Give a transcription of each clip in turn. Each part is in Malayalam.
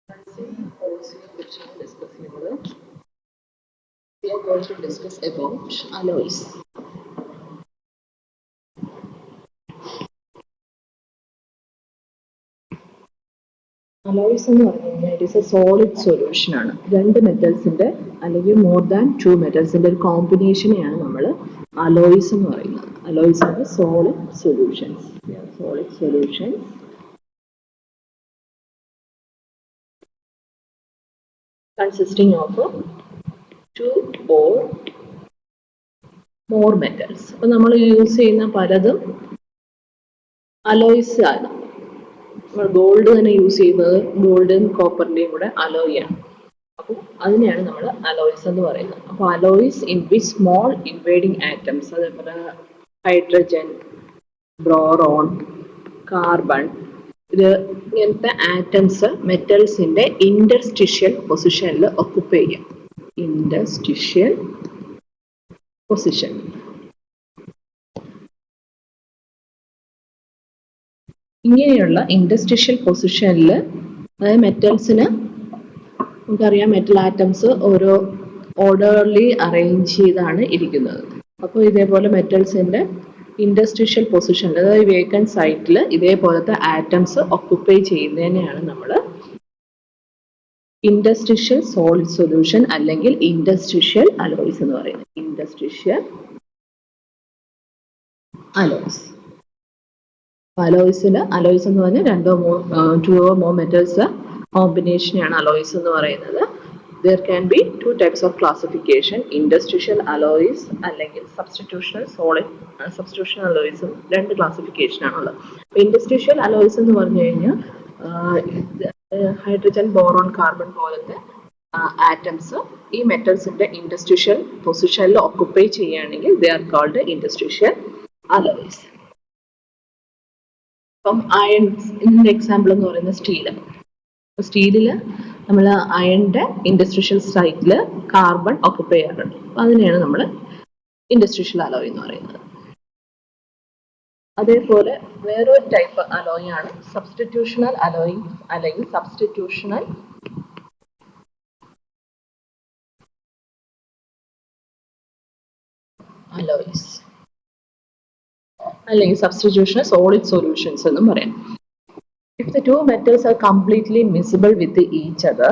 കോഴ്സിനെ ഡിസ്കസ് ചെയ്യുന്നത് we are going to discuss about alloys. Alloys എന്ന് പറഞ്ഞു കഴിഞ്ഞാൽ it is A solid solution ആണ്. രണ്ട് മെറ്റൽസിന്റെ അല്ലെങ്കിൽ മോർ ദാൻ ടു മെറ്റൽസിന്റെ ഒരു കോമ്പിനേഷനെയാണ് നമ്മൾ അലോയ്സ് എന്ന് പറയുന്നത്. അലോയ്സ് ആണ് solid solutions. Solid solutions consisting of two or more metals. അപ്പോൾ നമ്മൾ യൂസ് ചെയ്യുന്ന പലതും അലോയ്സ് ആണ്. നമ്മൾ ഗോൾഡ് തന്നെ യൂസ് ചെയ്യുന്നത് ഗോൾഡും കോപ്പറിന്റെയും കൂടെ അലോയ് ആണ്. അപ്പോൾ അതിനെയാണ് നമ്മൾ അലോയ്സ് എന്ന് പറയുന്നത്. അപ്പോൾ alloys in which small invading atoms, അതേപോലെ ഹൈഡ്രജൻ, ബ്രോറോൺ, കാർബൺ, ഇത് ഇങ്ങനത്തെ ആറ്റംസ് മെറ്റൽസിന്റെ ഇന്റർസ്റ്റിഷ്യൽ പൊസിഷനിൽ ഒക്കുപ്പൈ ചെയ്യാം. Interstitial position. ഇങ്ങനെയുള്ള ഇന്റർസ്റ്റിഷ്യൽ പൊസിഷനിൽ അതായത് മെറ്റൽസിന് നമുക്കറിയാം മെറ്റൽ ആറ്റംസ് ഓരോ ഓർഡർലി അറേഞ്ച് ചെയ്താണ് ഇരിക്കുന്നത്. അപ്പോൾ ഇതേപോലെ മെറ്റൽസിന്റെ ഇന്റർസ്റ്റിഷ്യൽ പൊസിഷനിൽ അതായത് വേക്കൻറ്റ് സൈറ്റിൽ ഇതേപോലത്തെ ആറ്റംസ് ഒക്കുപ്പൈ ചെയ്യുന്നതിനെയാണ് നമ്മൾ ഇന്റർസ്റ്റിഷ്യൽ സോളിഡ് സൊല്യൂഷൻ അല്ലെങ്കിൽ ഇന്റർസ്റ്റിഷ്യൽ അലോയ്സ് എന്ന് പറയുന്നത്. ഇന്റർസ്റ്റിഷ്യൽ അലോയ്സ്. അലോയ്സ് എന്ന് പറഞ്ഞാൽ ടു ഓർ മോർ മെറ്റൽസ് കോമ്പിനേഷനെയാണ് അലോയ്സ് എന്ന് പറയുന്നത്. There can be two types of classification, interstitial alloys അല്ലെങ്കിൽ substitutional alloys. രണ്ട് ക്ലാസിഫിക്കേഷൻ ആണുള്ളത്. Interstitial alloys എന്ന് പറഞ്ഞു കഴിഞ്ഞാൽ ഹൈഡ്രജൻ, ബോറോൺ, കാർബൺ പോലത്തെ ആറ്റംസ് ഈ മെറ്റൽസിന്റെ ഇന്റർസ്റ്റിഷ്യൽ പൊസിഷനിൽ ഒക്കുപ്പൈ ചെയ്യുകയാണെങ്കിൽ they are called interstitial alloys. അപ്പം അയണിന്റെ എക്സാമ്പിൾ എന്ന് പറയുന്നത് സ്റ്റീലില് നമ്മൾ അയണിന്റെ ഇൻഡസ്ട്രിഷ്യൽ സൈറ്റിൽ കാർബൺ ഒക്കുപ്പൈ ചെയ്യാറുണ്ട്. അപ്പൊ അതിനെയാണ് നമ്മൾ ഇൻഡസ്ട്രിഷ്യൽ അലോയ് എന്ന് പറയുന്നത്. അതേപോലെ വേറൊരു ടൈപ്പ് അലോയ് ആണ് സബ്സ്റ്റിറ്റ്യൂഷണൽ അലോയ് അല്ലെങ്കിൽ സബ്സ്റ്റിറ്റ്യൂഷണൽ അലോയ്സ് അല്ലെങ്കിൽ സബ്സ്റ്റിറ്റ്യൂഷണൽ സോളിഡ് സൊല്യൂഷൻസ് എന്നും പറയാം. If the two metals are completely miscible with each other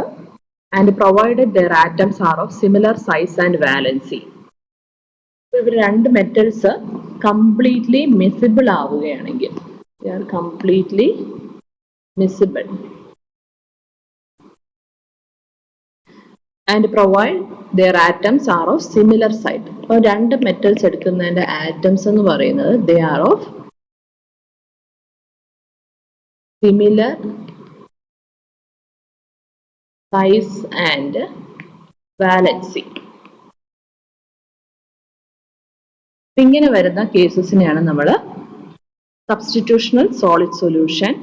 and provided their atoms are of similar size and valency. ഇവർ രണ്ട് മെറ്റൽസ് കംപ്ലീറ്റ്ലി മിസിബിൾ ആവുകയാണെങ്കിൽ they are completely miscible and provide their atoms are of similar size. അപ്പോൾ രണ്ട് മെറ്റൽസ് എടുക്കുന്നതിന്റെ ആറ്റംസ് എന്ന് പറയുന്നത് they are of similar size and valency. ഇങ്ങനെ വരുന്ന കേസസിനെയാണ് നമ്മൾ സബ്സ്റ്റിറ്റ്യൂഷണൽ സോളിഡ് സൊല്യൂഷൻ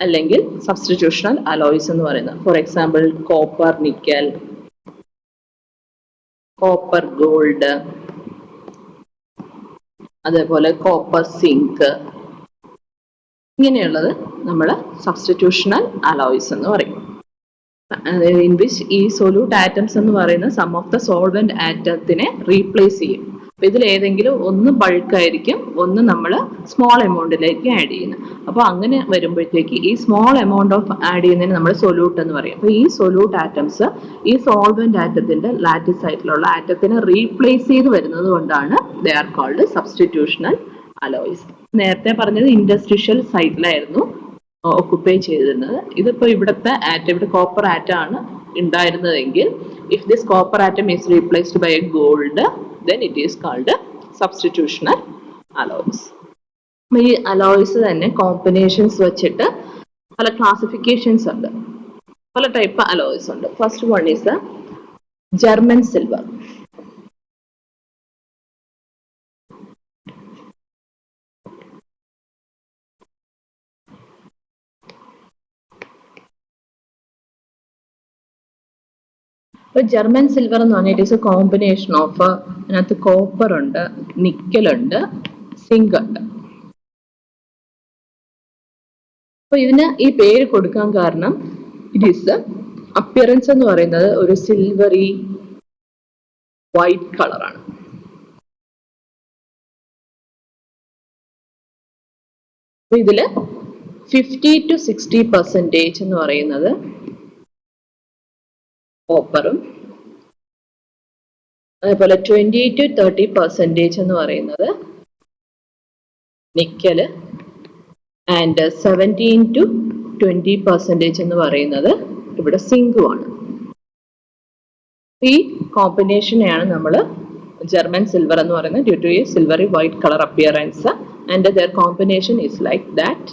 അല്ലെങ്കിൽ സബ്സ്റ്റിറ്റ്യൂഷണൽ അലോയ്സ് എന്ന് പറയുന്നത്. For example copper nickel, copper gold, അതേപോലെ കോപ്പർ സിങ്ക്, ഇങ്ങനെയുള്ളത് നമ്മൾ സബ്സ്റ്റിറ്റ്യൂഷണൽ അലോയ്സ് എന്ന് പറയും. ഇൻ വിച്ച് ഈ സൊല്യൂട്ട് ആറ്റംസ് എന്ന് പറയുന്ന സം ഓഫ് ദ സോൾവെന്റ് ആറ്റത്തിനെ റീപ്ലേസ് ചെയ്യും. അപ്പൊ ഇതിൽ ഏതെങ്കിലും ഒന്ന് ബൾക്ക് ആയിരിക്കും, ഒന്ന് നമ്മൾ സ്മോൾ എമൗണ്ടിലേക്ക് ആഡ് ചെയ്യുന്നത്. അപ്പോൾ അങ്ങനെ വരുമ്പോഴത്തേക്ക് ഈ സ്മോൾ എമൗണ്ട് ഓഫ് ആഡ് ചെയ്യുന്നതിന് നമ്മൾ സൊല്യൂട്ട് എന്ന് പറയും. അപ്പോൾ ഈ സൊല്യൂട്ട് ആറ്റംസ് ഈ സോൾവെന്റ് ആറ്റത്തിന്റെ ലാറ്റിസ് സൈറ്റിലുള്ള ആറ്റത്തിനെ റീപ്ലേസ് ചെയ്ത് വരുന്നത് കൊണ്ടാണ് ദേ ആർ കോൾഡ് സബ്സ്റ്റിറ്റ്യൂഷണൽ അലോയ്സ്. നേരത്തെ പറഞ്ഞത് ഇൻഡസ്ട്രിഷ്യൽ സൈറ്റിലായിരുന്നു ഒക്കുപ്പൈ ചെയ്തിരുന്നത്. ഇതിപ്പോ ഇവിടുത്തെ ആറ്റം, ഇവിടെ കോപ്പർ ആറ്റം ആണ് ഉണ്ടായിരുന്നതെങ്കിൽ if this copper atom is replaced by a gold then it is called substitutional alloys. ഈ അലോയ്സ് തന്നെ കോമ്പിനേഷൻസ് വെച്ചിട്ട് പല ക്ലാസിഫിക്കേഷൻസ് ഉണ്ട്, പല ടൈപ്പ് അലോയ്സ് ഉണ്ട്. First one is German silver. German silver എന്ന് പറഞ്ഞാൽ it is a combination of അതിനകത്ത് കോപ്പർ ഉണ്ട്, നിക്കൽ ഉണ്ട്, സിങ്ക് ഉണ്ട്. അപ്പൊ ഇതിന് ഈ പേര് കൊടുക്കാൻ കാരണം ഇറ്റ് ഈസ് അപ്പിയറൻസ് എന്ന് പറയുന്നത് ഒരു സിൽവറി വൈറ്റ് കളറാണ്. അപ്പൊ ഇതില് 50 to 60% എന്ന് പറയുന്നത് കോപ്പറും അതേപോലെ 20 to 30% എന്ന് പറയുന്നത് നിക്കല് ആൻഡ് 17 to 20% എന്ന് പറയുന്നത് ഇവിടെ സിങ്കുമാണ്. ഈ കോമ്പിനേഷനെയാണ് നമ്മൾ ജർമ്മൻ സിൽവർ എന്ന് പറയുന്നത്, due to a silvery white colour appearance and their combination is like that.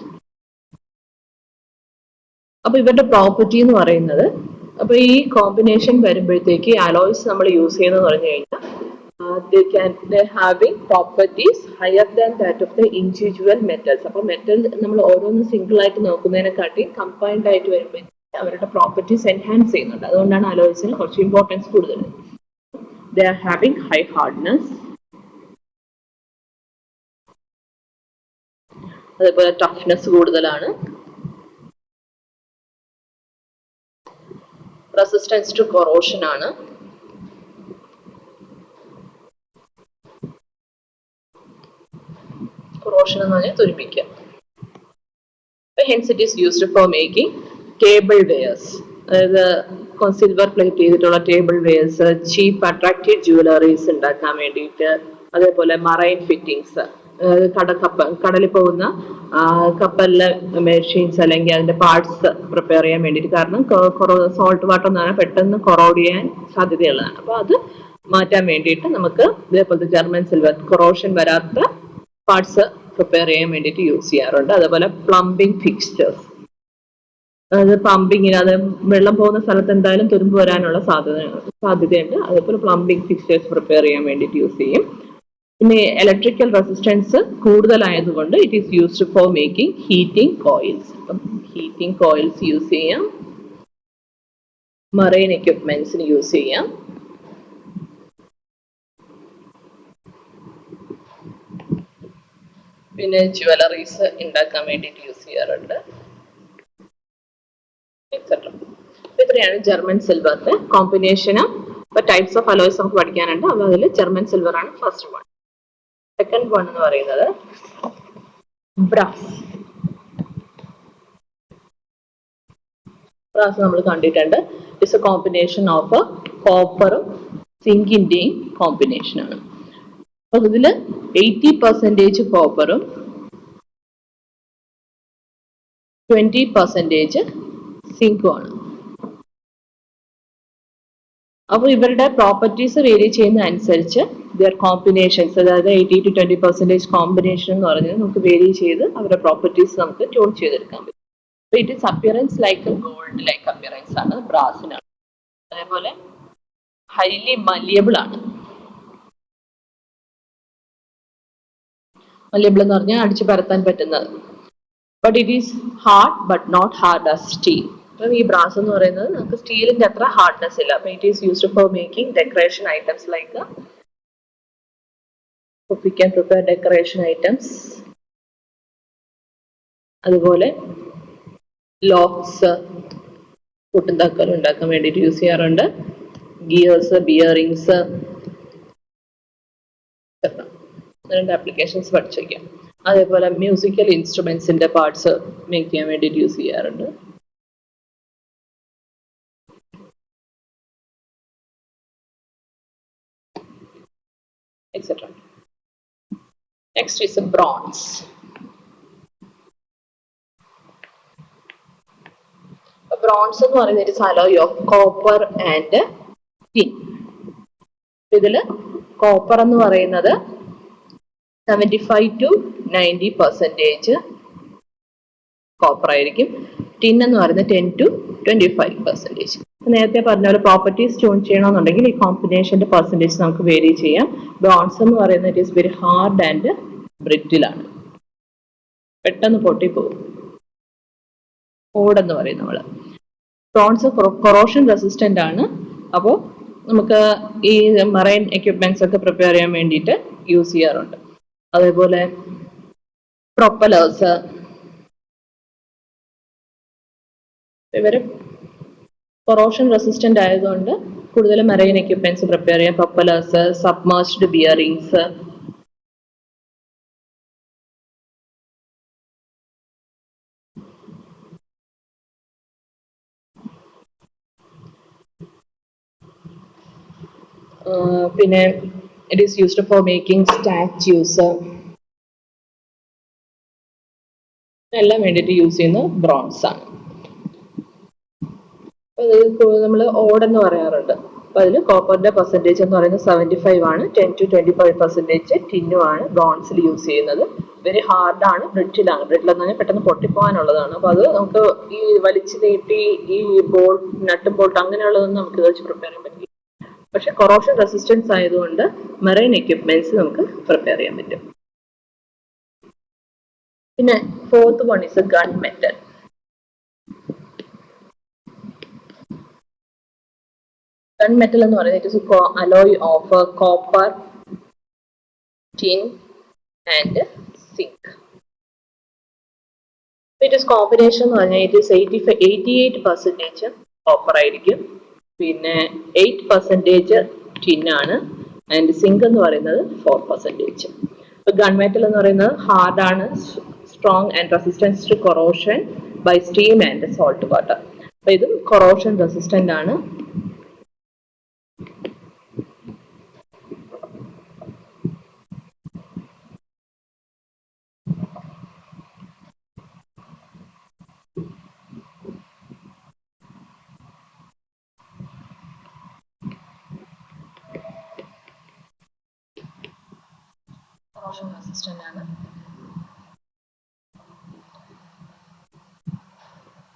അപ്പൊ ഇവരുടെ പ്രോപ്പർട്ടി എന്ന് പറയുന്നത്, അപ്പൊ ഈ കോമ്പിനേഷൻ വരുമ്പോഴത്തേക്ക് അലോയ്സ് നമ്മൾ യൂസ് ചെയ്യുന്നത് പറഞ്ഞു കഴിഞ്ഞാൽ they having properties higher than that of the individual metals. അപ്പോൾ മെറ്റൽ നമ്മൾ ഓരോന്ന് സിംഗിൾ ആയിട്ട് നോക്കുന്നതിനെക്കാട്ടി കമ്പൈൻഡ് ആയിട്ട് വരുമ്പോൾ അവരുടെ പ്രോപ്പർട്ടീസ് എൻഹാൻസ് ചെയ്യുന്നുണ്ട്. അതുകൊണ്ടാണ് അലോയ്സിന് കുറച്ച് ഇമ്പോർട്ടൻസ് കൂടുതൽ. They are having high hardness, അതേപോലെ ടഫ്നെസ് കൂടുതലാണ്, റെസിസ്റ്റൻസ് ടു കൊറോഷൻ ആണ്, കൊറോഷൻ എന്ന് പറഞ്ഞാൽ തുരുമ്പിക്കുക. Hence it is used for making table wares, അതായത് സിൽവർ പ്ലേറ്റ് ചെയ്തിട്ടുള്ള ടേബിൾ വെയർസ്, ചീപ്പ് അട്രാക്റ്റീവ് ജുവലറീസ് ഉണ്ടാക്കാൻ വേണ്ടിയിട്ട്, അതേപോലെ മറൈൻ ഫിറ്റിംഗ്സ്, കടലിൽ പോകുന്ന കപ്പലിലെ മെഷീൻസ് അല്ലെങ്കിൽ അതിന്റെ പാർട്സ് പ്രിപ്പയർ ചെയ്യാൻ വേണ്ടിയിട്ട്. കാരണം സോൾട്ട് വാട്ടർ എന്ന് പറഞ്ഞാൽ പെട്ടെന്ന് കൊറോഡ് ചെയ്യാൻ സാധ്യതയുള്ളതാണ്. അപ്പൊ അത് മാറ്റാൻ വേണ്ടിയിട്ട് നമുക്ക് ഇതേപോലത്തെ ജർമ്മൻ സിൽവർ കൊറോഷൻ വരാത്ത പാർട്സ് പ്രിപ്പയർ ചെയ്യാൻ വേണ്ടിയിട്ട് യൂസ് ചെയ്യാറുണ്ട്. അതേപോലെ പ്ലംബിംഗ് ഫിക്സ്ചേഴ്സ്, അതായത് പമ്പിങ്ങിന്, അത് വെള്ളം പോകുന്ന സ്ഥലത്ത് എന്തായാലും തുരുമ്പ് വരാനുള്ള സാധ്യതയുണ്ട്. അതേപോലെ പ്ലംബിംഗ് ഫിക്സ്ചേഴ്സ് പ്രിപ്പയർ ചെയ്യാൻ വേണ്ടിയിട്ട് യൂസ് ചെയ്യും. പിന്നെ ഇലക്ട്രിക്കൽ റെസിസ്റ്റൻസ് കൂടുതലായതുകൊണ്ട് it is used for making heating coils. Heating coils use ചെയ്യാം, മറൈൻ എക്യുപ്മെന്റ്സിന് യൂസ് ചെയ്യാം. പിന്നെ ജ്വല്ലറീസ് ഉണ്ടാക്കാൻ വേണ്ടിയിട്ട് യൂസ് ചെയ്യാറുണ്ട്, എക്സെട്ര. ഇത്രയാണ് ജർമ്മൻ സിൽവറിന്റെ കോമ്പിനേഷന്. ഇപ്പൊ ടൈപ്സ് ഓഫ് അലോയ്സ് നമുക്ക് പഠിക്കാനുണ്ട്. അപ്പൊ അതിൽ ജർമ്മൻ സിൽവർ ആണ് ഫസ്റ്റ് വൺ. സെക്കൻഡ് വൺ എന്ന് പറയുന്നത് ബ്രാസ്. ബ്രാസ് നമ്മൾ കണ്ടിട്ടുണ്ട്. ഇറ്റ്സ് എ കോമ്പിനേഷൻ ഓഫ് കോപ്പറും സിങ്കിന്റെയും കോമ്പിനേഷൻ ആണ്. അപ്പൊ ഇതില് 80% കോപ്പറും 20% സിങ്കും ആണ്. അപ്പൊ ഇവരുടെ പ്രോപ്പർട്ടീസ് വേരി ചെയ്യുന്ന അനുസരിച്ച് ദിയർ കോമ്പിനേഷൻസ്, അതായത് 80 to 20% കോമ്പിനേഷൻ എന്ന് പറഞ്ഞാൽ നമുക്ക് വേരി ചെയ്ത് അവരുടെ പ്രോപ്പർട്ടീസ് നമുക്ക് ട്യൂൺ ചെയ്തെടുക്കാൻ പറ്റും. It is appearance like gold like appearance ആണ് ബ്രാസിനാണ്. അതേപോലെ ഹൈലി മലിയബിൾ ആണ്. മലിയബിൾ എന്ന് പറഞ്ഞാൽ അടിച്ചു പരത്താൻ പറ്റുന്നത്. But it is hard but not hard as steel. അപ്പം ഈ ബ്രാസ് എന്ന് പറയുന്നത് നമുക്ക് സ്റ്റീലിന്റെ അത്ര ഹാർഡ്നെസ് ഇല്ല. അപ്പം it is used for making decoration items like we can prepare decoration items. അതുപോലെ ലോക്സ്, കൂട്ടുണ്ടാക്കൽ ഉണ്ടാക്കാൻ വേണ്ടിയിട്ട് യൂസ് ചെയ്യാറുണ്ട്. ഗിയേഴ്സ്, ബിയറിങ്സ്, രണ്ട് ആപ്ലിക്കേഷൻസ് പഠിച്ചേക്കാം. അതേപോലെ മ്യൂസിക്കൽ ഇൻസ്ട്രുമെന്റ്സിന്റെ പാർട്സ് മേക്ക് ചെയ്യാൻ വേണ്ടിയിട്ട് യൂസ് ചെയ്യാറുണ്ട്. etc. Next is a bronze. Bronze എന്ന് പറയുന്നത് it is alloy of copper and tin. ഇതില് കോപ്പർ എന്ന് പറയുന്നത് 75 to 90% കോപ്പർ ആയിരിക്കും. ടിൻ എന്ന് പറയുന്നത് 10 to 25%. നേരത്തെ പറഞ്ഞ പോലെ പ്രോപ്പർട്ടീസ് ട്യൂൺ ചെയ്യണമെന്നുണ്ടെങ്കിൽ ഈ കോമ്പിനേഷന്റെ പെർസെൻറ്റേജ് നമുക്ക് വേരി ചെയ്യാം. ബ്രോൺസ് എന്ന് പറയുന്നത് it is very hard and ബ്രിറ്റിൽ ആണ്, പെട്ടെന്ന് പൊട്ടിപ്പോകും. ഓടെന്ന് പറയും നമ്മള്. ബ്രോൺസ് കൊറോഷൻ റെസിസ്റ്റന്റ് ആണ്. അപ്പോൾ നമുക്ക് ഈ മറൈൻ എക്യുപ്മെന്റ്സ് ഒക്കെ പ്രിപ്പയർ ചെയ്യാൻ വേണ്ടിയിട്ട് യൂസ് ചെയ്യാറുണ്ട്. അതേപോലെ പ്രൊപ്പലേഴ്സ്, ഇവർ കൊറോഷൻ റെസിസ്റ്റന്റ് ആയതുകൊണ്ട് കൂടുതലും മറൈൻ എക്യുപ്മെന്റ്സ് പ്രിപ്പയർ ചെയ്യാം. പ്രൊപ്പലേഴ്സ്, സബ്മേർജ്ഡ് ബിയറിങ്സ്, പിന്നെ it is used for making statues, എല്ലാം വേണ്ടിയിട്ട് യൂസ് ചെയ്യുന്ന ബ്രോൺസ് ആണ്. നമ്മൾ ഓഡ് എന്ന് പറയാറുണ്ട്. അപ്പൊ അതിൽ കോപ്പറിന്റെ പെർസെൻറ്റേജ് എന്ന് പറയുന്നത് 75 ആണ്. 10 to 25% ടിന്നും ആണ് ബ്രോൺസിൽ യൂസ് ചെയ്യുന്നത്. വെരി ഹാർഡാണ്, ബ്രിറ്റിലാണ്. ബ്രിറ്റിൽ എന്ന് പറഞ്ഞാൽ പെട്ടെന്ന് പൊട്ടിപ്പോകാനുള്ളതാണ്. അപ്പൊ അത് നമുക്ക് ഈ വലിച്ചു നീട്ടി ഈ ബോൾട്ട്, നട്ടും ബോൾട്ട് അങ്ങനെയുള്ളതൊന്നും നമുക്ക് വെച്ച് പ്രിപ്പയർ ചെയ്യാൻ പറ്റില്ല. പക്ഷെ കൊറോഷൻ റെസിസ്റ്റൻസ് ആയതുകൊണ്ട് മെറൈൻ എക്യുപ്മെന്റ്സ് നമുക്ക് പ്രിപ്പയർ ചെയ്യാൻ പറ്റും. പിന്നെ fourth one is gun metal. Gun metal എന്ന് പറയുന്നത് it is alloy of copper, tin and zinc. It is combination എന്ന് പറഞ്ഞാൽ ഇറ്റ് ഇസ് 88% കോപ്പർ ആയിരിക്കും, പിന്നെ 8% ടിൻ ആണ്, ആൻഡ് സിങ്ക് എന്ന് പറയുന്നത് 4%. ഗൺ മെറ്റൽ എന്ന് പറയുന്നത് ഹാർഡാണ്, strong and resistance to corrosion by steam and salt water. അപ്പൊ ഇത് കൊറോഷൻ റെസിസ്റ്റന്റ് ആണ്.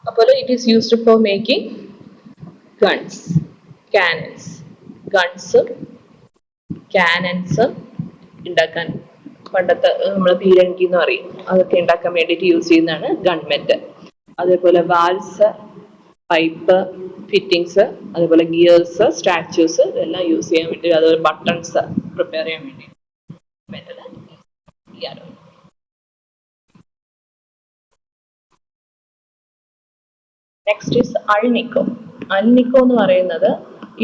അപ്പോൾ it is used for making guns, cannons. Guns, cannons ഉണ്ടാക്കാൻ, പണ്ടത്തെ നമ്മൾ പീരങ്കി എന്ന് പറയും, അതൊക്കെ ഉണ്ടാക്കാൻ വേണ്ടിയിട്ട് യൂസ് ചെയ്യുന്നതാണ് ഗൺ മെറ്റൽ. അതേപോലെ വാൽസ്, പൈപ്പ്, ഫിറ്റിങ്സ്, അതേപോലെ ഗിയേഴ്സ്, സ്റ്റാച്യൂസ് ഇതെല്ലാം യൂസ് ചെയ്യാൻ വേണ്ടി, അതുപോലെ ബട്ടൺസ് പ്രിപ്പയർ ചെയ്യാൻ വേണ്ടി മെറ്റൽ ചെയ്യാറുണ്ട്. Next is അൾനിക്കോ. അൾനിക്കോ എന്ന് പറയുന്നത്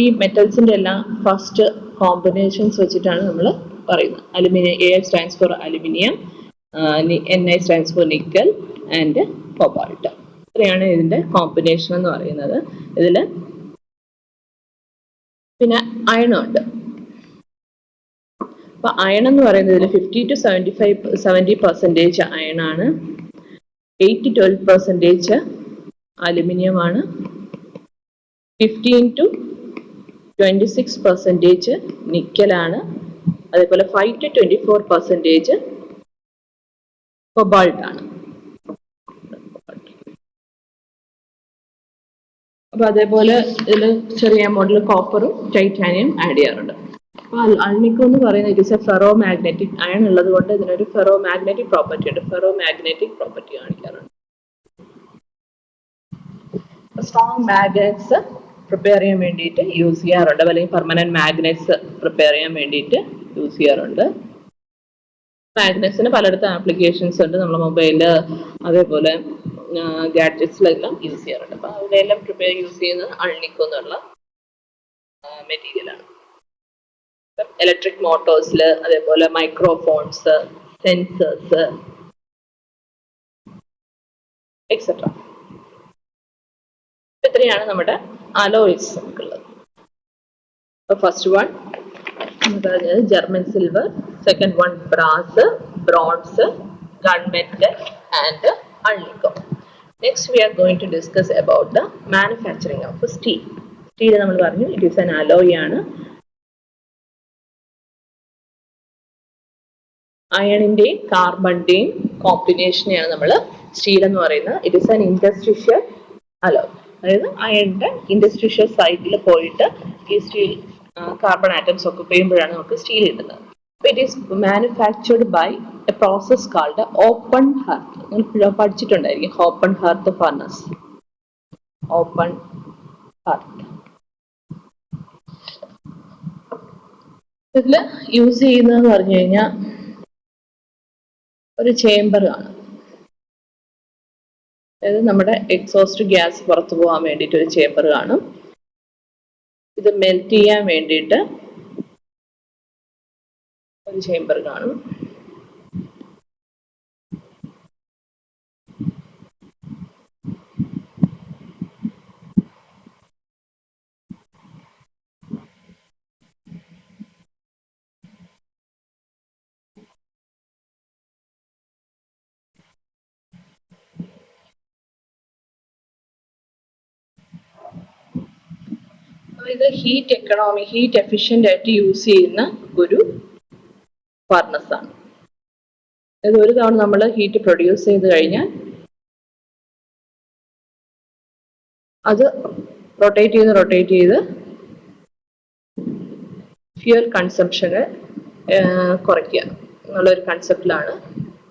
ഈ മെറ്റൽസിന്റെ എല്ലാം ഫസ്റ്റ് കോമ്പിനേഷൻസ് വെച്ചിട്ടാണ് നമ്മൾ പറയുന്നത്. Aluminium, A stands for aluminium, Ni stands for nickel and cobalt. ഇത്രയാണ് ഇതിന്റെ കോമ്പിനേഷൻ എന്ന് പറയുന്നത്. ഇതില് പിന്നെ അയൺ ഉണ്ട്. അപ്പൊ അയൺ എന്ന് പറയുന്നത് ഇതിൽ 50 to 70% അയൺ ആണ്, 8 to 12% അലുമിനിയം ആണ്, 15 to 26% നിക്കലാണ്, അതേപോലെ 5 to 24% കൊബാൾട്ട് ആണ്. അപ്പൊ അതേപോലെ ഇതിൽ ചെറിയ മോഡൽ കോപ്പറും ടൈറ്റാനിയം ആഡ് ചെയ്യാറുണ്ട്. അപ്പൊ അൾനിക്കോ എന്ന് പറയുന്നത് it is A ferro magnetic, iron ഉള്ളത് കൊണ്ട് ഇതിനൊരു ഫെറോ മാഗ്നറ്റിക് പ്രോപ്പർട്ടി ഉണ്ട്, ഫെറോ മാഗ്നറ്റിക് പ്രോപ്പർട്ടി കാണിക്കാറുണ്ട്. സ്ട്രോങ് മാഗ്നറ്റ്സ് പ്രിപ്പയർ ചെയ്യാൻ വേണ്ടിയിട്ട് യൂസ് ചെയ്യാറുണ്ട്, അല്ലെങ്കിൽ പെർമനന്റ് മാഗ്നറ്റ്സ് പ്രിപ്പയർ ചെയ്യാൻ വേണ്ടിയിട്ട് യൂസ് ചെയ്യാറുണ്ട്. മാഗ്നറ്റ്സിന് പലയിടത്തും ആപ്ലിക്കേഷൻസ് ഉണ്ട്, നമ്മുടെ മൊബൈല് അതേപോലെ ഗാഡ്ജറ്റ്സിലെല്ലാം യൂസ് ചെയ്യാറുണ്ട്. അപ്പൊ അതിനെല്ലാം പ്രിപ്പയർ യൂസ് ചെയ്യുന്നത് അൾനിക്കോ എന്നുള്ള മെറ്റീരിയലാണ്. ഇലക്ട്രിക് മോട്ടോഴ്സിൽ, അതേപോലെ മൈക്രോഫോൺസ്, സെൻസേഴ്സ് എക്സെട്ര. ഇത്രയാണ് നമ്മുടെ അലോയ്സ് നമുക്കുള്ളത്. First one German silver, second one brass, bronze, gun metal and alnico. Next we are going to discuss about the manufacturing of steel. Steel നമ്മൾ പറഞ്ഞു it is an alloy ആണ്. അയണിന്റെയും കാർബണിന്റെയും കോമ്പിനേഷനെയാണ് നമ്മൾ സ്റ്റീൽ എന്ന് പറയുന്നത്. It is an industrial alloy. അതായത് അയണിന്റെ ഇൻഡസ്ട്രിഷ്യൽ സൈറ്റിൽ പോയിട്ട് ഈ സ്റ്റീൽ കാർബൺ ആറ്റംസ് ഒക്കെ ചെയ്യുമ്പോഴാണ് നമുക്ക് സ്റ്റീൽ കിട്ടുന്നത്. It is manufactured by a process called open hearth. നിങ്ങൾ പഠിച്ചിട്ടുണ്ടായിരിക്കും ഓപ്പൺ ഹെർത്ത് ഫർണസ്. ഓപ്പൺ ഹെർത്ത് ഇതിൽ യൂസ് ചെയ്യുന്നതെന്ന് പറഞ്ഞു കഴിഞ്ഞാൽ ഒരു ചേംബർ ആണ്. അതായത് നമ്മുടെ എക്സോസ്റ്റ് ഗ്യാസ് പുറത്തു പോകാൻ വേണ്ടിയിട്ട് ഒരു ചേമ്പർ കാണും. ഇത് മെൽറ്റ് ചെയ്യാൻ വേണ്ടിയിട്ട് ഒരു ചേമ്പർ കാണും. ഇത് ഹീറ്റ് എഫിഷ്യന്റ് ആയിട്ട് യൂസ് ചെയ്യുന്ന ഒരു ഫർണസ് ആണ്. ഇത് ഒരു തവണ നമ്മൾ ഹീറ്റ് പ്രൊഡ്യൂസ് ചെയ്ത് കഴിഞ്ഞാൽ അത് റൊട്ടേറ്റ് ചെയ്ത് ഫ്യൂൽ കൺസംഷന് കുറയ്ക്കുക എന്നുള്ളൊരു കൺസെപ്റ്റിലാണ്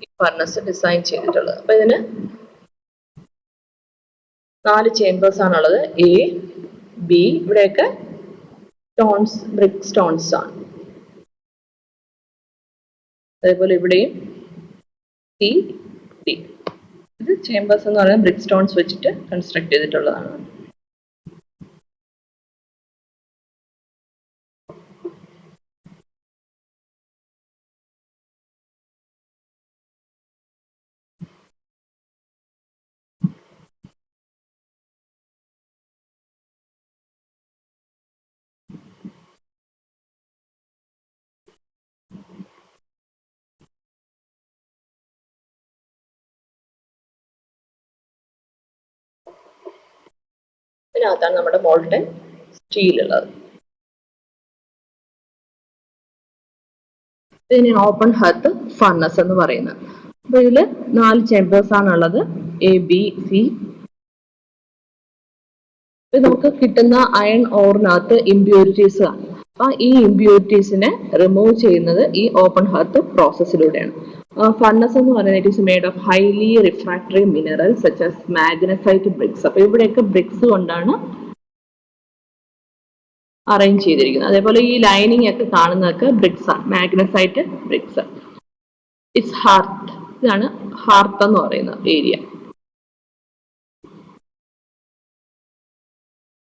ഈ ഫർണസ് ഡിസൈൻ ചെയ്തിട്ടുള്ളത്. അപ്പൊ ഇതിന് 4 ചേമ്പേഴ്സ് ആണുള്ളത്. എ, ബി, ഇവിടെയൊക്കെ ബ്രിക്ക് സ്റ്റോൺസ് ആണ്. അതേപോലെ ഇവിടെയും സി, ഡി. ഇത് ചേമ്പേഴ്സ് എന്ന് പറയുന്നത് ബ്രിക്ക് സ്റ്റോൺസ് വെച്ചിട്ട് കൺസ്ട്രക്ട് ചെയ്തിട്ടുള്ളതാണ്. ഇതിനകത്താണ് നമ്മുടെ മോൾട്ടൻ സ്റ്റീൽ ഉള്ളത്. ഇതിന് ഓപ്പൺ ഹെർത്ത് ഫർണസ് എന്ന് പറയുന്നത്. അപ്പൊ ഇതില് 4 ചേമ്പേഴ്സ് ആണുള്ളത്. A, B, C. നമുക്ക് കിട്ടുന്ന അയൺ ഓറിനകത്ത് ഇമ്പ്യൂരിറ്റീസ് ആണ്. അപ്പൊ ഈ ഇമ്പ്യൂരിറ്റീസിനെ റിമൂവ് ചെയ്യുന്നത് ഈ ഓപ്പൺ ഹെർത്ത് പ്രോസസ്സിലൂടെയാണ്. ഫർണസ് എന്ന് പറയുന്നത് it is made of highly refractory minerals such as magnesite bricks. അപ്പൊ ഇവിടെയൊക്കെ ബ്രിക്സ് കൊണ്ടാണ് അറേഞ്ച് ചെയ്തിരിക്കുന്നത്. അതേപോലെ ഈ ലൈനിങ് ഒക്കെ കാണുന്നതൊക്കെ ബ്രിക്സ് ആണ്, മാഗ്നസൈറ്റ് ബ്രിക്സ്. ഇറ്റ്സ് ഹാർട്ട്, ഇതാണ് ഹാർട്ട് എന്ന് പറയുന്ന ഏരിയ.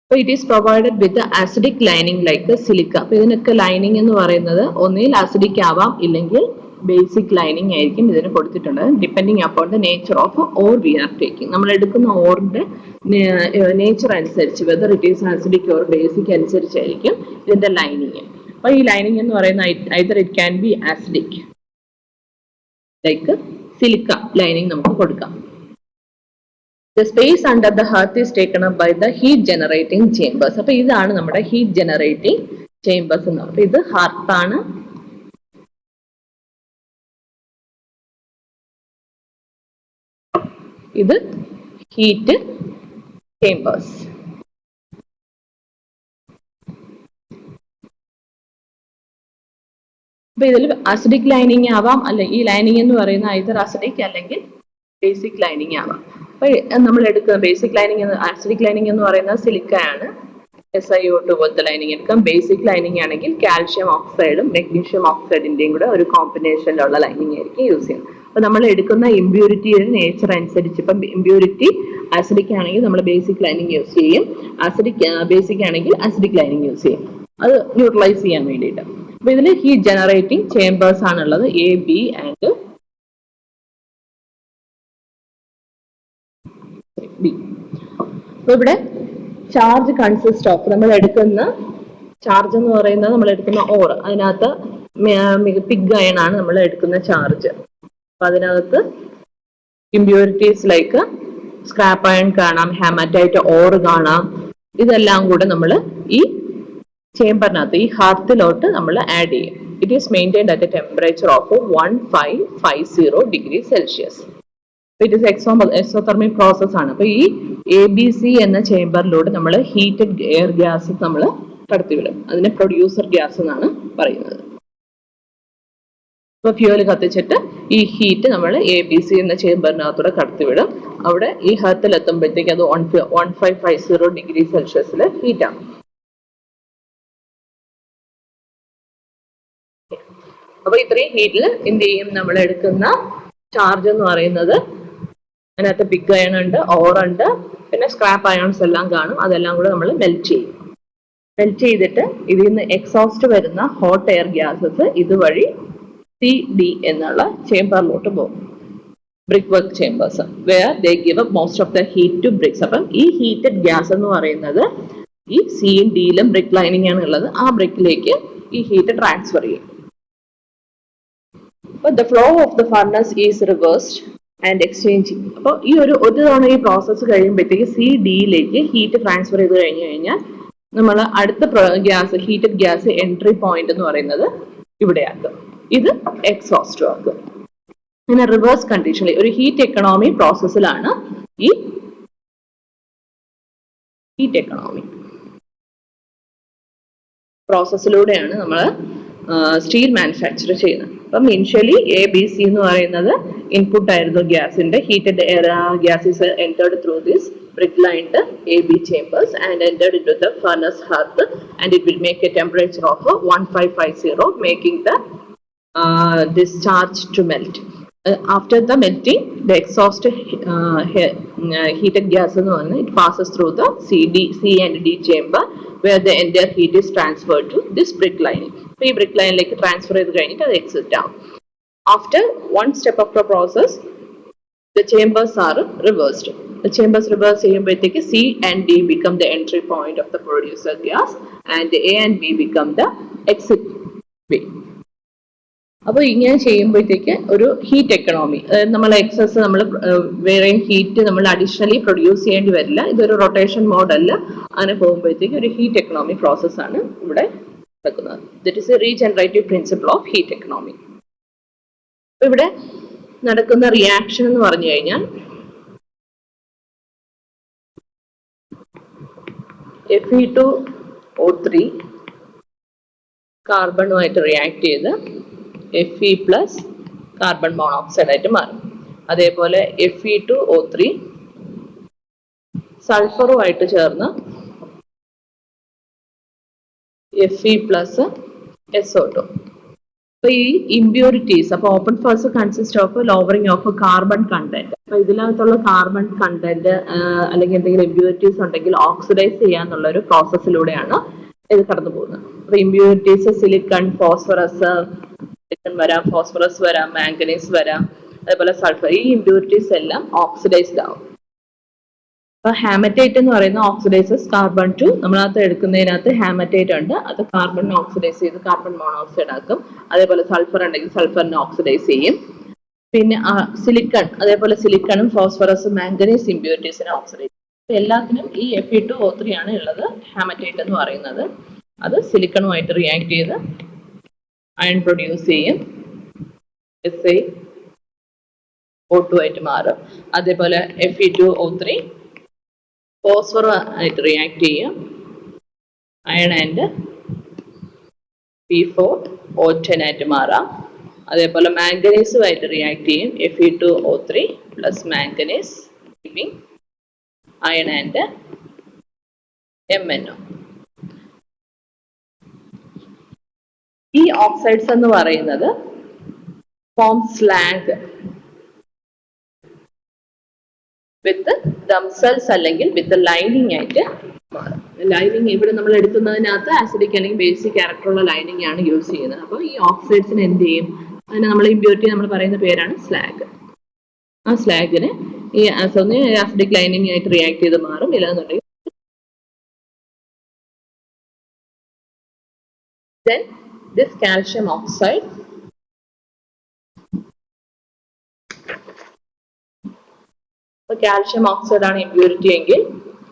അപ്പോൾ it is provided with acidic lining like silica. അപ്പൊ ഇതിനൊക്കെ ലൈനിങ് എന്ന് പറയുന്നത് ഒന്നിൽ ആസിഡിക് ആവാം, ഇല്ലെങ്കിൽ ബേസിക് ലൈനിങ് ആയിരിക്കും ഇതിന് കൊടുത്തിട്ടുണ്ട്. Depending upon the nature of ore we are taking. നമ്മൾ എടുക്കുന്ന ഓറിന്റെ നേച്ചർ അനുസരിച്ച്, whether it is acidic or basic അനുസരിച്ചായിരിക്കും ഇതിന്റെ ലൈനിങ്. അപ്പൊ ഈ ലൈനിങ് എന്ന് പറയുന്ന either it can be acidic like silica lining നമുക്ക് കൊടുക്കാം. The space under the hearth is taken up by the heat generating chambers. അപ്പൊ ഇതാണ് നമ്മുടെ ഹീറ്റ് ജനറേറ്റിംഗ് ചേമ്പേഴ്സ് എന്ന് പറയുന്നത്. ഇത് ഹാർട്ട് ആണ്. ഇത് ഹീറ്റ് ചേമ്പേഴ്സ്. അപ്പൊ ഇതിൽ ആസിഡിക് ലൈനിങ് ആവാം, അല്ലെ ഈ ലൈനിങ് എന്ന് പറയുന്ന ഐദർ ആസിഡിക് അല്ലെങ്കിൽ ബേസിക് ലൈനിങ് ആവാം. അപ്പൊ നമ്മൾ എടുക്കുന്ന ബേസിക് ലൈനിങ്, ആസിഡിക് ലൈനിങ് എന്ന് പറയുന്നത് സിലിക്ക ആണ്. SiO2 പോലത്തെ ലൈനിങ് എടുക്കാം. ബേസിക് ലൈനിങ് ആണെങ്കിൽ കാൽഷ്യം ഓക്സൈഡും മെഗ്നീഷ്യം ഓക്സൈഡിന്റെയും കൂടെ ഒരു കോമ്പിനേഷനിലുള്ള ലൈനിങ് ആയിരിക്കും യൂസ് ചെയ്യുന്നത്. അപ്പൊ നമ്മൾ എടുക്കുന്ന ഇമ്പ്യൂരിറ്റിയുടെ നേച്ചർ അനുസരിച്ച്, ഇപ്പം ഇമ്പ്യൂരിറ്റി ആസിഡിക് ആണെങ്കിൽ നമ്മൾ ബേസിക് ലൈനിങ് യൂസ് ചെയ്യും, ബേസിക് ആണെങ്കിൽ ആസിഡിക് ലൈനിങ് യൂസ് ചെയ്യും, അത് ന്യൂട്രലൈസ് ചെയ്യാൻ വേണ്ടിയിട്ട്. അപ്പൊ ഇതിൽ ഹീറ്റ് ജനറേറ്റിംഗ് ചേമ്പേഴ്സ് ആണുള്ളത്, എ, ബി ആൻഡ് ബി. അപ്പൊ ഇവിടെ ചാർജ് കൺസിസ്റ്റ് ഓഫ്, നമ്മൾ എടുക്കുന്ന ചാർജ് എന്ന് പറയുന്നത് നമ്മൾ എടുക്കുന്ന ഓർ, അതിനകത്ത് പിഗ് അയൺ ആണ് നമ്മൾ എടുക്കുന്ന ചാർജ്. അപ്പൊ അതിനകത്ത് ഇമ്പ്യൂരിറ്റീസ് ലൈക്ക് സ്ക്രാപ്പ് അയൺ കാണാം, ഹെമറ്റൈറ്റ് ഓർ കാണാം. ഇതെല്ലാം കൂടെ നമ്മൾ ഈ ചേമ്പറിനകത്ത്, ഈ ഹാർത്തിലോട്ട് നമ്മൾ ആഡ് ചെയ്യും. It is maintained at A temperature of 1550 degree Celsius. It is exothermic process ആണ്. അപ്പൊ ഈ ABC എന്ന ചേമ്പറിലൂടെ നമ്മൾ ഹീറ്റഡ് എയർ ഗ്യാസ് നമ്മൾ കടത്തിവിടും. അതിനെ പ്രൊഡ്യൂസർ ഗ്യാസ് എന്നാണ് പറയുന്നത്. ഇപ്പൊ ഫ്യൂവൽ കത്തിച്ചിട്ട് ഈ ഹീറ്റ് നമ്മൾ ABC എന്ന ചേമ്പറിനകത്തൂടെ കടത്തിവിടും. അവിടെ ഈ ഹെർത്തിൽ എത്തുമ്പോഴത്തേക്ക് അത് 1550 ഡിഗ്രി സെൽഷ്യസിൽ ഹീറ്റാണ്. അപ്പൊ ഇത്രയും ഹീറ്റിൽ എന്ത് ചെയ്യും, നമ്മൾ എടുക്കുന്ന ചാർജ് എന്ന് പറയുന്നത് അതിനകത്ത് പിഗ് അയൺ ഉണ്ട്, ഓർ ഉണ്ട്, പിന്നെ സ്ക്രാപ്പ് അയോൺസ് എല്ലാം കാണും. അതെല്ലാം കൂടെ നമ്മൾ മെൽറ്റ് ചെയ്യും. മെൽറ്റ് ചെയ്തിട്ട് ഇതിൽ നിന്ന് എക്സോസ്റ്റ് വരുന്ന ഹോട്ട് എയർ ഗ്യാസസ് ഇതുവഴി CD എന്നുള്ള ചേംബറിലോട്ട് പോകും. Brick work chambers where they give up most of the heat to bricks. അപ്പം ഈ ഹീറ്റഡ് ഗ്യാസ് എന്ന് പറയുന്നത് ഈ സിയും ഡിയിലും ബ്രിക്ക് ലൈനിങ് ആണ് ഉള്ളത്. ആ ബ്രിക്കിലേക്ക് ഈ ഹീറ്റ് ട്രാൻസ്ഫർ ചെയ്യും. അപ്പോൾ the flow of the furnace is reversed and exchanging. അപ്പോൾ ഈ ഒരു തവണ ഈ പ്രോസസ്സ് കഴിയുമ്പോഴത്തേക്ക് CD-യിലേക്ക് ഹീറ്റ് ട്രാൻസ്ഫർ ചെയ്ത് കഴിഞ്ഞു കഴിഞ്ഞാൽ നമ്മൾ അടുത്ത gas heated gas entry point എന്ന് പറയുന്നത് ഇവിടെയാക്കും. ഇത് എക്സോസ്റ്റ് ആക്കും. അങ്ങനെ റിവേഴ്സ് കണ്ടീഷനിൽ ഒരു ഹീറ്റ് എക്കണോമി പ്രോസസ്സിലാണ് ഈ ഹീറ്റ് എക്കണോമി പ്രോസസ്സിലൂടെയാണ് നമ്മൾ സ്റ്റീൽ മാനുഫാക്ചർ ചെയ്യുന്നത്. അപ്പം ഇനിഷ്യലി ABC എന്ന് പറയുന്നത് ഇൻപുട്ട് ആയിരുന്നു ഗ്യാസിന്റെ. Heated air gases entered through this brick-lined AB chambers and entered into the furnace hearth, and it will make a temperature of 1550, making the discharge to melt. After the melting, the exhaust heated gas it passes through the C and D chamber, where the entire heat is transferred to this brick lining. So, this brick line like transfer is going to exit down. After one step of the process, the chambers are reversed. The chambers reverse C and D become the entry point of the producer gas, and A and B become the exit way. അപ്പോൾ ഇങ്ങനെ ചെയ്യുമ്പോഴത്തേക്ക് ഒരു ഹീറ്റ് എക്കണോമി, നമ്മൾ എക്സസ് നമ്മൾ വേറെയും ഹീറ്റ് നമ്മൾ അഡീഷണലി പ്രൊഡ്യൂസ് ചെയ്യേണ്ടി വരില്ല. ഇതൊരു റൊട്ടേഷൻ മോഡല്ല. അങ്ങനെ പോകുമ്പോഴത്തേക്ക് ഒരു ഹീറ്റ് എക്കണോമി പ്രോസസ്സാണ് ഇവിടെ നടക്കുന്നത്. That is A regenerative principle of heat economy. ഇവിടെ നടക്കുന്ന റിയാക്ഷൻ എന്ന് പറഞ്ഞു കഴിഞ്ഞാൽ Fe2O3 കാർബണുമായിട്ട് റിയാക്ട് ചെയ്ത് Fe പ്ലസ് കാർബൺ മോണോക്സൈഡ് ആയിട്ട് മാറും. അതേപോലെ Fe2O3 സൾഫറുമായിട്ട് ചേർന്ന് Fe പ്ലസ് SO2. അപ്പൊ ഈ ഇമ്പ്യൂരിറ്റീസ്, അപ്പൊ open phase consist of lowering of carbon content. അപ്പൊ ഇതിനകത്തുള്ള കാർബൺ കണ്ടന്റ് അല്ലെങ്കിൽ എന്തെങ്കിലും ഇമ്പ്യൂരിറ്റീസ് ഉണ്ടെങ്കിൽ ഓക്സിഡൈസ് ചെയ്യാന്നുള്ള ഒരു പ്രോസസ്സിലൂടെയാണ് ഇത് കടന്നു പോകുന്നത്. അപ്പൊ ഇമ്പ്യൂരിറ്റീസ് സിലിക്കൺ, ഫോസ്ഫറസ് വരാം, ഫോസ്ഫറസ് വരാം, മാംഗനീസ് വരാം, അതേപോലെ സൾഫർ. ഈ ഇമ്പ്യൂരിറ്റീസ് എല്ലാം ഓക്സിഡൈസ്ഡ് ആവും. അപ്പൊ ഹാമറ്റേറ്റ് എന്ന് പറയുന്ന ഓക്സിഡൈസസ് കാർബൺ 2 നമ്മളകത്ത് എടുക്കുന്നതിനകത്ത് ഹാമറ്റേറ്റ് ഉണ്ട്. അത് കാർബൺ ഓക്സിഡൈസ് ചെയ്ത് കാർബൺ മോണോക്സൈഡ് ആക്കും. അതേപോലെ സൾഫർ ഉണ്ടെങ്കിൽ സൾഫറിനെ ഓക്സിഡൈസ് ചെയ്യും. പിന്നെ സിലിക്കൺ, അതേപോലെ സിലിക്കണും ഫോസ്ഫറസും മാംഗനീസ് ഇമ്പ്യൂരിറ്റീസിനെ ഓക്സിഡൈസ് ചെയ്യും. എല്ലാത്തിനും ഈ Fe2O3 ആണ് ഉള്ളത്. ഹാമറ്റേറ്റ് എന്ന് പറയുന്നത് അത് സിലിക്കണുമായിട്ട് റിയാക്ട് ചെയ്ത് അയൺ പ്രൊഡ്യൂസ് ചെയ്യും, SiO2 ആയിട്ട് മാറും. അതേപോലെ Fe2O3 ഫോസ്ഫർ ആയിട്ട് റിയാക്ട് ചെയ്യും, അയൺ ആൻഡ് P4O10 ആയിട്ട് മാറാം. അതേപോലെ മാംഗനീസുമായിട്ട് റിയാക്ട് ചെയ്യും, Fe2O3 plus manganese giving iron and MnO. ഈ ഓക്സൈഡ്സ് എന്ന് പറയുന്നത് ഫോം സ്ലാഗ് വിത്ത് ദംസെൽസ് അല്ലെങ്കിൽ വിത്ത് ലൈനിങ് ആയിട്ട് മാറും. ലൈനിങ് ഇവിടെ നമ്മൾ എടുക്കുന്നതിനകത്ത് ആസിഡിക് അല്ലെങ്കിൽ ബേസിക് ക്യാരക്ടറുള്ള ലൈനിങ് ആണ് യൂസ് ചെയ്യുന്നത്. അപ്പോൾ ഈ ഓക്സൈഡ്സിന് എന്ത് ചെയ്യും? അതിന് നമ്മൾ ഇമ്പ്യൂരിറ്റി നമ്മൾ പറയുന്ന പേരാണ് സ്ലാഗ്. ആ സ്ലാഗിന് ഈ ആസിഡിക് ലൈനിങ് ആയിട്ട് റിയാക്ട് ചെയ്ത് മാറും. ഇല്ലാന്നുണ്ടെങ്കിൽ then this calcium oxide calcium oxide ആണ് ഇമ്പ്യൂരിറ്റി എങ്കിൽ,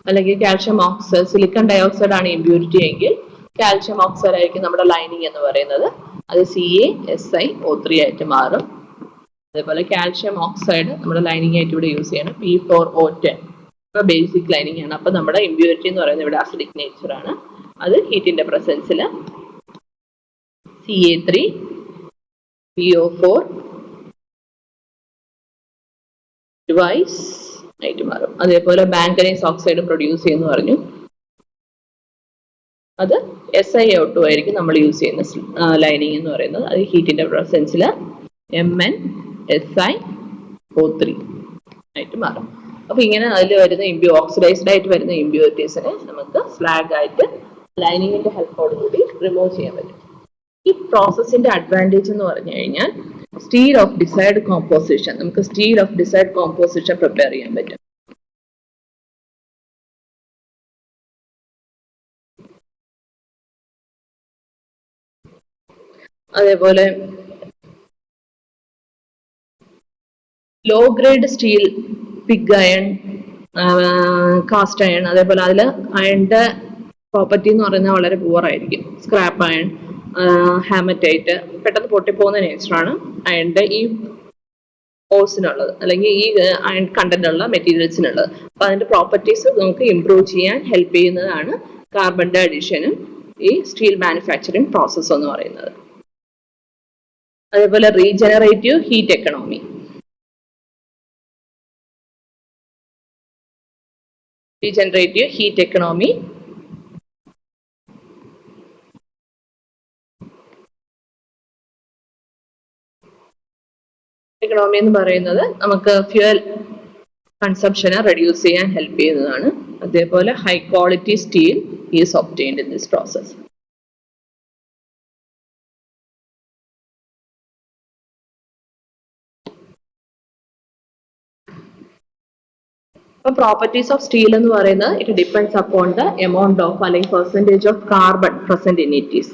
അല്ലെങ്കിൽ കാൽഷ്യം ഓക്സൈഡ് സിലിക്കൺ ഡയോക്സൈഡ് ആണ് ഇമ്പ്യൂരിറ്റി എങ്കിൽ കാൽഷ്യം ഓക്സൈഡ് ആയിരിക്കും നമ്മുടെ ലൈനിങ് എന്ന് പറയുന്നത്. അത് CaSiO3 ആയിട്ട് മാറും. അതേപോലെ കാൽഷ്യം ഓക്സൈഡ് നമ്മുടെ ലൈനിങ് ആയിട്ട് ഇവിടെ യൂസ് ചെയ്യണം, P4O10 ബേസിക് ലൈനിങ് ആണ്. അപ്പൊ നമ്മുടെ ഇമ്പ്യൂരിറ്റി എന്ന് പറയുന്നത് ഇവിടെ അസിഡിക് നേച്ചർ ആണ്. അത് ഹീറ്റിന്റെ പ്രസൻസിൽ Ca3PO4 ട്വൈസ് ആയിട്ട് മാറും. അതേപോലെ മാംഗനീസ് ഓക്സൈഡ് പ്രൊഡ്യൂസ് ചെയ്യുന്നു പറഞ്ഞു, അത് SiO2 ആയിരിക്കും നമ്മൾ യൂസ് ചെയ്യുന്ന ലൈനിങ് എന്ന് പറയുന്നത്. അത് ഹീറ്റിന്റെ പ്രസൻസിൽ MnSiO3 ആയിട്ട് മാറും. അപ്പൊ ഇങ്ങനെ അതിൽ വരുന്ന ഓക്സിഡൈസ്ഡ് ആയിട്ട് വരുന്ന ഇമ്പ്യൂരിറ്റീസിനെ നമുക്ക് സ്ലാഗ് ആയിട്ട് ലൈനിങ്ങിന്റെ ഹെൽപ്പോട് കൂടി റിമൂവ് ചെയ്യാൻ പറ്റും. ഈ പ്രോസസ്സിന്റെ അഡ്വാൻറ്റേജ് എന്ന് പറഞ്ഞു കഴിഞ്ഞാൽ സ്റ്റീൽ ഓഫ് ഡിസൈർഡ് കോമ്പോസിഷൻ, നമുക്ക് steel of desired composition prepare ചെയ്യാൻ പറ്റും. അതേപോലെ low grade steel, pig iron, cast iron, അതേപോലെ അതിൽ അയണിന്റെ പ്രോപ്പർട്ടി എന്ന് പറയുന്നത് വളരെ പുവർ ആയിരിക്കും. സ്ക്രാപ്പ് അയൺ, ഹാമറ്റൈറ്റ്, പെട്ടെന്ന് പൊട്ടിപ്പോകുന്ന നേച്ചറാണ് അയണിന്റെ ഈ ഓസിനുള്ളത്, അല്ലെങ്കിൽ ഈ അയൺ കണ്ടന്റ് ഉള്ള മെറ്റീരിയൽസിനുള്ളത്. അപ്പൊ അതിന്റെ പ്രോപ്പർട്ടീസ് നമുക്ക് ഇംപ്രൂവ് ചെയ്യാൻ ഹെൽപ്പ് ചെയ്യുന്നതാണ് കാർബണിന്റെ അഡീഷനും ഈ സ്റ്റീൽ മാനുഫാക്ചറിങ് പ്രോസസ് എന്ന് പറയുന്നത്. അതേപോലെ regenerative heat economy, regenerative heat economy. Economy എന്ന് പറയുന്നത് നമുക്ക് ഫ്യൂവൽ കൺസംഷനെ റെഡ്യൂസ് ചെയ്യാൻ ഹെൽപ്പ് ചെയ്യുന്നതാണ്. അതേപോലെ high quality steel is obtained in this process. Properties of steel എന്ന് പറയുന്നത് it depends upon the amount of അല്ലെങ്കിൽ percentage of carbon present in it is.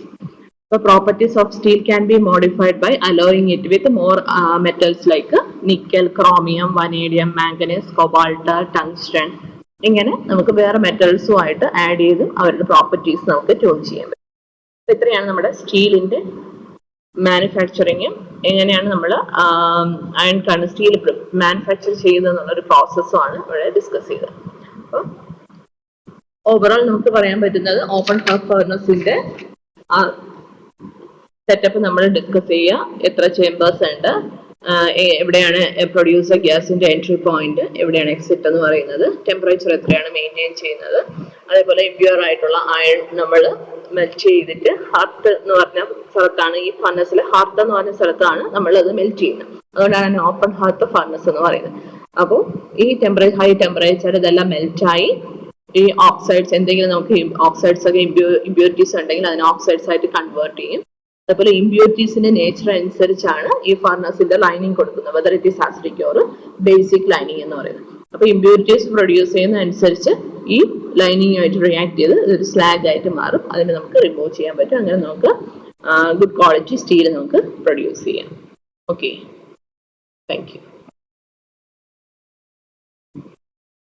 So properties of steel can be modified by alloying it with more metals like nickel, chromium, vanadium, manganese, cobalt, tungsten. ഇങ്ങനെ നമുക്ക് വേറെ മെറ്റൽസും ആയിട്ട് ആഡ് ചെയ്ത് അവരുടെ പ്രോപ്പർട്ടീസ് നമുക്ക് ട്യൂൺ ചെയ്യാൻ പറ്റും. ഇത്രയാണ് നമ്മുടെ സ്റ്റീലിന്റെ മാനുഫാക്ചറിങ്ങും എങ്ങനെയാണ് നമ്മൾ അയൺ കണ്ട് സ്റ്റീൽ മാനുഫാക്ചർ ചെയ്യുന്നതെന്നുള്ളൊരു പ്രോസസ്സുമാണ് ഇവിടെ ഡിസ്കസ് ചെയ്തത്. അപ്പോൾ ഓവറോൾ നമുക്ക് പറയാൻ പറ്റുന്നത് ഓപ്പൺ ഹാർട്ട് ഫർണസിന്റെ സെറ്റപ്പ് നമ്മൾ ഡിസ്കസ് ചെയ്യുക. എത്ര ചേമ്പേഴ്സ് ഉണ്ട്, എവിടെയാണ് പ്രൊഡ്യൂസർ ഗ്യാസിന്റെ എൻട്രി പോയിന്റ്, എവിടെയാണ് എക്സിറ്റ് എന്ന് പറയുന്നത്, ടെമ്പറേച്ചർ എത്രയാണ് മെയിൻറ്റെയിൻ ചെയ്യുന്നത്, അതേപോലെ ഇമ്പ്യൂർ ആയിട്ടുള്ള അയൺ നമ്മൾ മെൽറ്റ് ചെയ്തിട്ട് ഹാർട്ട് എന്ന് പറഞ്ഞ സ്ഥലത്താണ്, ഈ ഫർണസിൽ ഹാർട്ട് എന്ന് പറഞ്ഞ സ്ഥലത്താണ് നമ്മൾ അത് മെൽറ്റ് ചെയ്യുന്നത്. അതുകൊണ്ടാണ് ഓപ്പൺ ഹാർട്ട് ഫർണസ് എന്ന് പറയുന്നത്. അപ്പോൾ ഈ ഹൈ ടെമ്പറേച്ചർ ഇതെല്ലാം മെൽറ്റായി ഈ ഓക്സൈഡ്സ് എന്തെങ്കിലും നമുക്ക് ഓക്സൈഡ്സ് ഒക്കെ ഇമ്പ്യൂരിറ്റീസ് ഉണ്ടെങ്കിൽ അതിനെ ഓക്സൈഡ്സ് ആയിട്ട് കൺവേർട്ട് ചെയ്യും. അതേപോലെ ഇമ്പ്യൂരിറ്റീസിന്റെ നേച്ചർ അനുസരിച്ചാണ് ഈ ഫർണസിന്റെ ലൈനിങ് കൊടുക്കുന്നത്, whether it is acidic or basic lining എന്ന് പറയുന്നത്. അപ്പൊ ഇമ്പ്യൂരിറ്റീസ് പ്രൊഡ്യൂസ് ചെയ്യുന്ന അനുസരിച്ച് ഈ ലൈനിങ്ങുമായിട്ട് റിയാക്ട് ചെയ്ത് ഇതൊരു സ്ലാഗ് ആയിട്ട് മാറും. അതിനെ നമുക്ക് റിമൂവ് ചെയ്യാൻ പറ്റും. അങ്ങനെ നമുക്ക് ഗുഡ് ക്വാളിറ്റി സ്റ്റീൽ നമുക്ക് പ്രൊഡ്യൂസ് ചെയ്യാം. Okay, thank you.